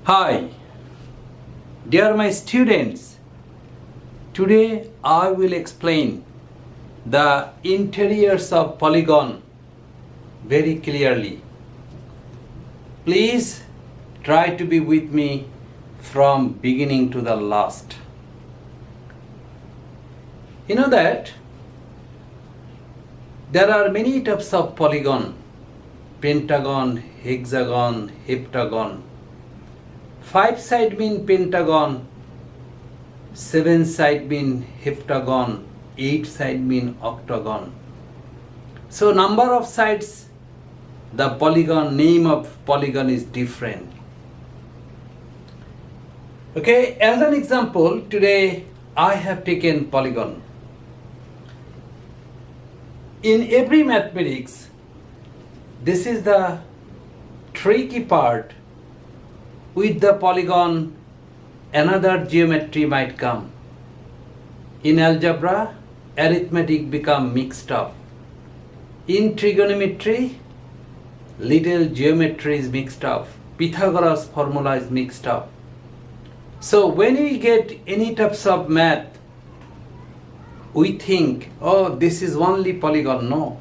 Hi, dear my students. Today I will explain the interiors of polygon very clearly. Please try to be with me from beginning to the last. You know that there are many types of polygon: pentagon, hexagon, heptagon. 5 side mean pentagon, 7 side mean heptagon, 8 side mean octagon. So number of sides, the polygon, name of polygon is different. Okay, as an example, today I have taken polygon. In every mathematics, this is the tricky part. With the polygon, another geometry might come. In algebra, arithmetic become mixed up. In trigonometry, little geometry is mixed up. Pythagoras formula is mixed up. So when we get any types of math, we think, oh, this is only polygon. No.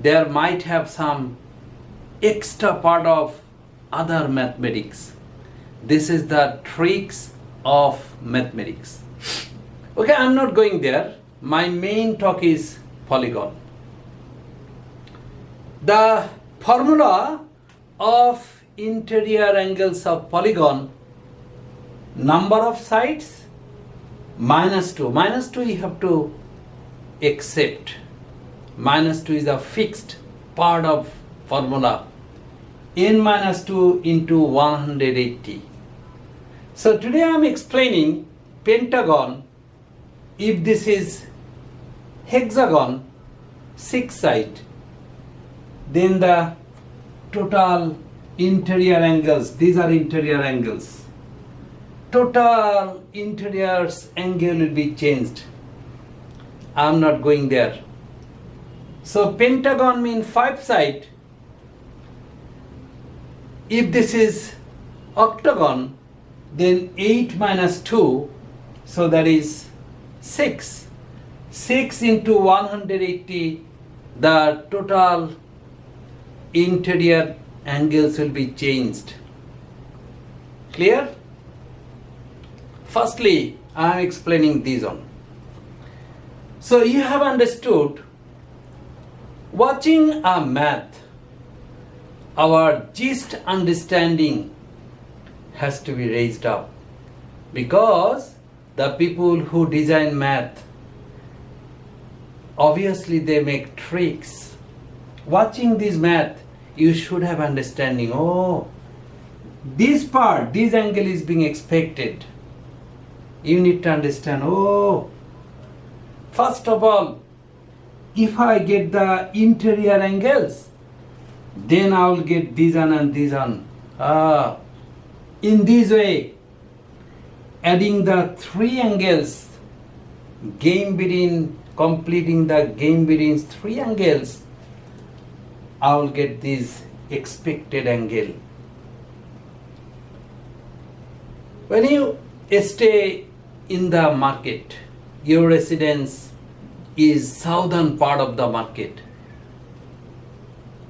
There might have some extra part of other mathematics. This is the tricks of mathematics. Okay, I'm not going there. My main talk is polygon. The formula of interior angles of polygon: number of sides -2. -2 you have to accept. -2 is a fixed part of formula. N minus 2 into 180. So today I am explaining pentagon. If this is hexagon, 6 side, then the total interior angles, these are interior angles. Total interior angle will be changed. I am not going there. So pentagon means 5 side. If this is octagon, then 8 minus 2, so that is 6. 6 into 180, the total interior angles will be changed. Clear? Firstly, I am explaining this one. So you have understood, watching a math, our gist understanding has to be raised up, because the people who design math, obviously they make tricks. Watching this math, you should have understanding. Oh, this part, this angle is being expected. You need to understand. Oh, first of all, if I get the interior angles, then I will get this one and this one. In this way, adding the 3 angles, completing the game between 3 angles, I will get this expected angle. When you stay in the market, your residence is southern part of the market.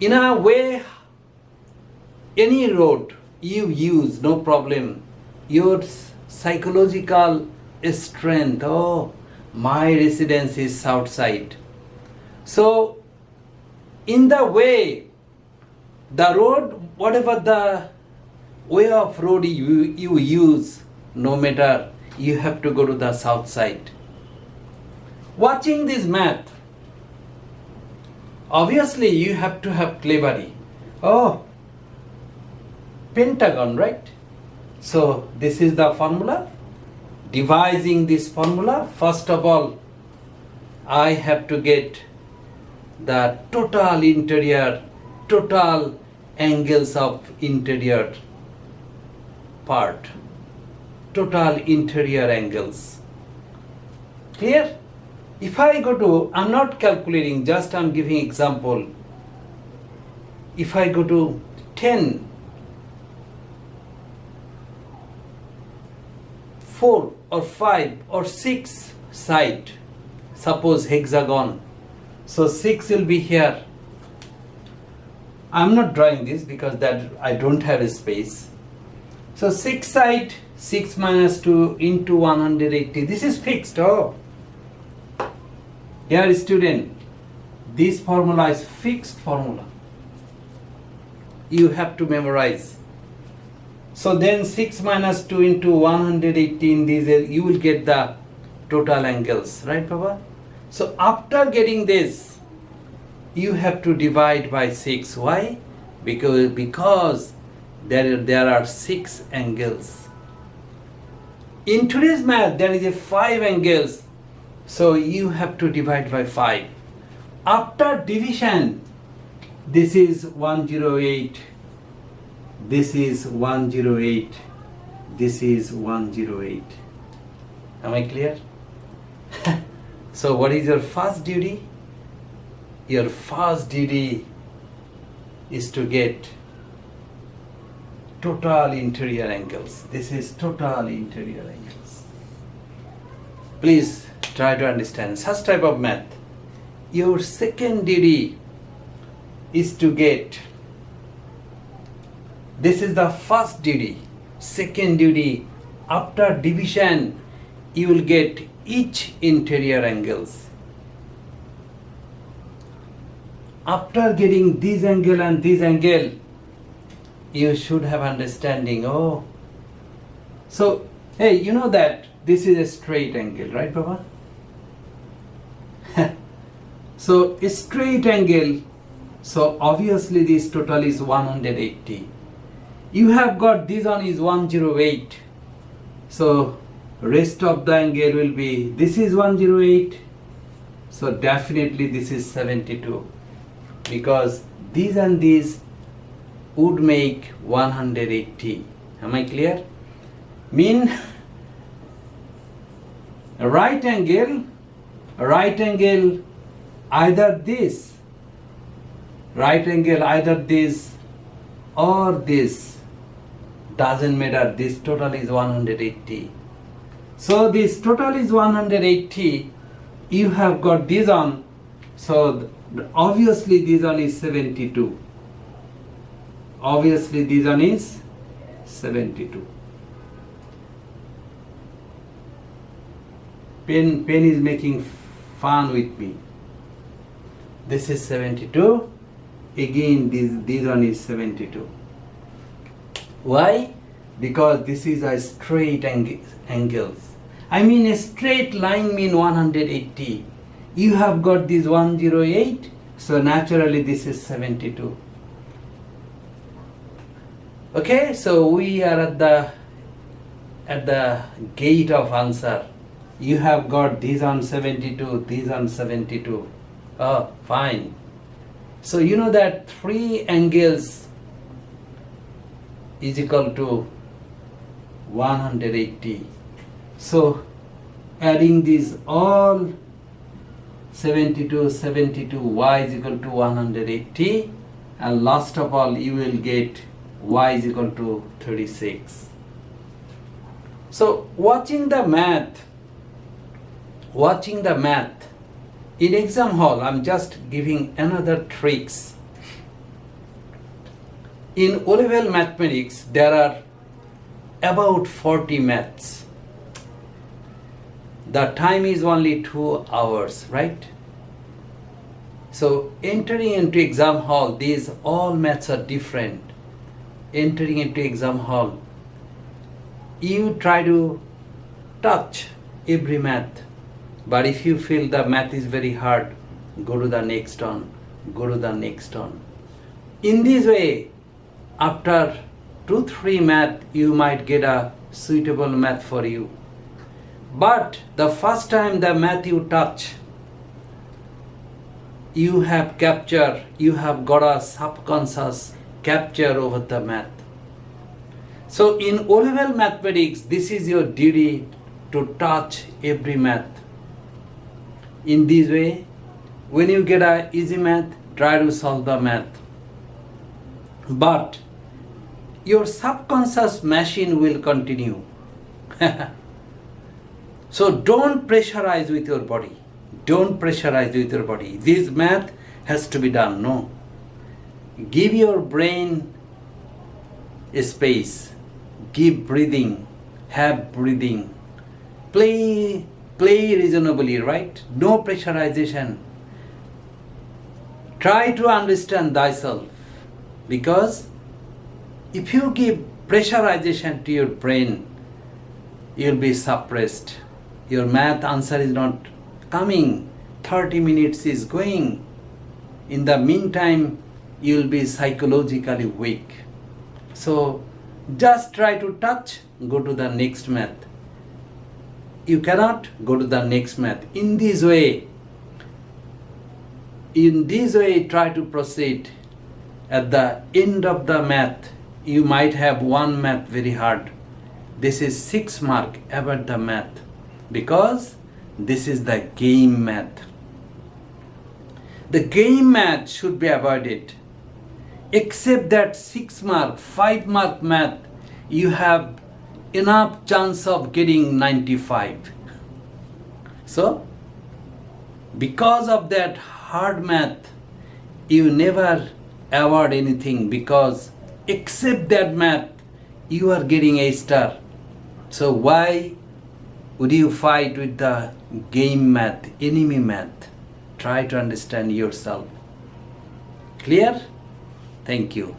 In a way, any road you use, no problem. Your psychological strength, oh, my residence is south side. So, in the way, the road, whatever the way of road you use, no matter, you have to go to the south side. Watching this math, obviously you have to have cleverly. Oh, pentagon, right? So this is the formula. Devising this formula, first of all, I have to get the total interior, total angles of interior part, total interior angles. Clear? If I go to, I'm not calculating, just I'm giving example. If I go to 10 4 or 5 or 6 side, suppose hexagon, so 6 will be here. I'm not drawing this because that I don't have a space. So 6 side, 6 minus 2 into 180, this is fixed. Oh, here student, this formula is fixed formula, you have to memorize. So then 6 minus 2 into 118, these you will get the total angles, right Papa? So after getting this, you have to divide by 6. Why? Because there are 6 angles. In today's math, there is a 5 angles, so you have to divide by 5. After division, this is 108. This is 108. This is 108. Am I clear? So what is your first duty? Your first duty is to get total interior angles. This is total interior angles. Please try to understand such type of math. Your second duty is to get, this is the first duty. Second duty, after division, you will get each interior angles. After getting this angle and this angle, you should have understanding. Oh, so hey, you know that this is a straight angle, right Papa? So a straight angle, so obviously this total is 180. You have got this one is 108. So rest of the angle will be, this is 108. So definitely this is 72. Because these and these would make 180. Am I clear? Mean a right angle, either this, right angle either this or this, doesn't matter, this total is 180. So this total is 180, you have got this on, so obviously this one is 72. Obviously this one is 72. Pen is making fun with me. This is 72. Again this one is 72. Why? Because this is a straight angles. I mean a straight line mean 180. You have got this 108, so naturally this is 72. Okay, so we are at the gate of answer. You have got this on 72, this on 72. Oh, fine. So you know that 3 angles is equal to 180. So adding these all 72, y is equal to 180, and last of all you will get y is equal to 36. So watching the math in exam hall, I'm just giving another tricks. In O-level mathematics, there are about 40 maths. The time is only 2 hours, right? So entering into exam hall, these all maths are different. Entering into exam hall, you try to touch every math. But if you feel the math is very hard, go to the next one, go to the next one. In this way, after 2-3 math, you might get a suitable math for you. But the first time the math you touch, you have got a subconscious capture over the math. So in O-level mathematics, this is your duty to touch every math. In this way, when you get a easy math, try to solve the math. But your subconscious machine will continue. So don't pressurize with your body. Don't pressurize with your body. This math has to be done. No. Give your brain a space. Give breathing. Have breathing. Play reasonably, right? No pressurization. Try to understand thyself. Because if you give pressurization to your brain, you'll be suppressed. Your math answer is not coming. 30 minutes is going. In the meantime, you'll be psychologically weak. So just try to touch, go to the next math. You cannot go to the next math. In this way, try to proceed. At the end of the math, you might have one math very hard. This is 6 mark about the math, because this is the game math. The game math should be avoided. Except that 6 mark, 5 mark math, you have enough chance of getting 95. So, because of that hard math, you never avoid anything, because except that math, you are getting a star. So why would you fight with the game math, enemy math? Try to understand yourself. Clear? Thank you.